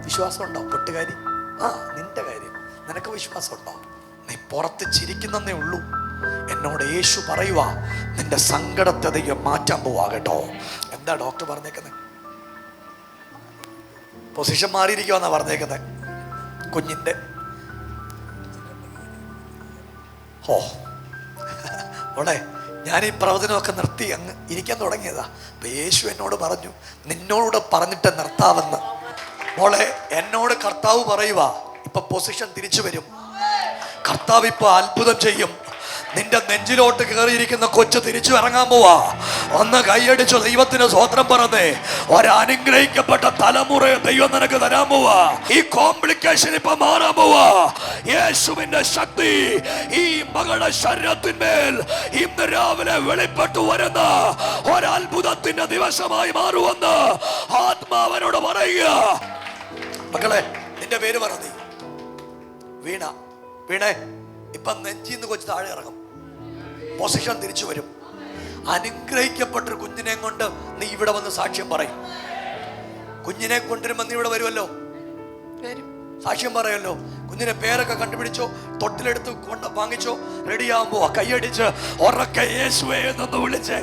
വിശ്വാസമുണ്ടോ പൊട്ടുകാരി? നിന്റെ കാര്യം നിനക്ക് വിശ്വാസമുണ്ടോ? നീ പുറത്ത് ചിരിക്കുന്നേ ഉള്ളൂ. എന്നോട് യേശു പറയുക, നിന്റെ സങ്കടത്തെ മാറ്റാൻ പോവാ കേട്ടോ. എന്താ ഡോക്ടർ പറഞ്ഞേക്കുന്നത്? പൊസിഷൻ മാറിയിരിക്കുവാന്നാ പറഞ്ഞേക്കുന്നത് കുഞ്ഞിന്റെ. ഓളെ ഞാൻ ഈ പ്രവചനമൊക്കെ നിർത്തി അങ്ങ് ഇരിക്കാൻ തുടങ്ങിയതാ. അപ്പൊ യേശു എന്നോട് പറഞ്ഞു, നിന്നോട് പറഞ്ഞിട്ട് നിർത്താവെന്ന്. മോളെ, എന്നോട് കർത്താവ് പറയുക, ഇപ്പൊ പൊസിഷൻ തിരിച്ചു വരും. കർത്താവ് ഇപ്പൊ അത്ഭുതം ചെയ്യും. നിന്റെ നെഞ്ചിലോട്ട് കയറിയിരിക്കുന്ന കൊച്ചു തിരിച്ചു ഇറങ്ങാൻ പോവാ. ഒന്ന് കൈയടിച്ചു ദൈവത്തിന് സ്വോത്രം പറഞ്ഞേ. ഒരനുഗ്രഹിക്കപ്പെട്ട തലമുറയെ ദൈവം നിനക്ക് തരാൻ പോവാ. ഈ കോംപ്ലിക്കേഷൻ ഇപ്പൊ മാറാൻ പോവാ. യേശുവിന്റെ ശക്തി ഈ മകളുടെ ശരീരത്തിന്മേൽ ഇന്ന് രാവിലെ വെളിപ്പെട്ടു വരുന്ന ഒരത്ഭുതത്തിന്റെ ദിവസമായി മാറുമെന്ന് ആത്മാവനോട് പറയുക. മക്കളെ, നിന്റെ പേര് പറ. നീ വീണ. വീണേ, ഇപ്പൊ നെഞ്ചിന്ന് കൊച്ചു താഴെ ഇറങ്ങും. പൊസിഷൻ തിരിച്ചു വരും. അനുഗ്രഹിക്കപ്പെട്ടൊരു കുഞ്ഞിനെ കൊണ്ട് നീ ഇവിടെ വന്ന് സാക്ഷ്യം പറയും. കുഞ്ഞിനെ കൊണ്ടുവരുമ്പോ നീ ഇവിടെ വരുമല്ലോ, സാക്ഷ്യം പറയല്ലോ. കുഞ്ഞിനെ പേരൊക്കെ കണ്ടുപിടിച്ചോ, തൊട്ടിലെടുത്ത് കൊണ്ട് വാങ്ങിച്ചോ, റെഡിയാകുമ്പോ കൈയടിച്ച് ഉറക്കെ യേശുവേ എന്നൊന്ന് വിളിച്ചേ.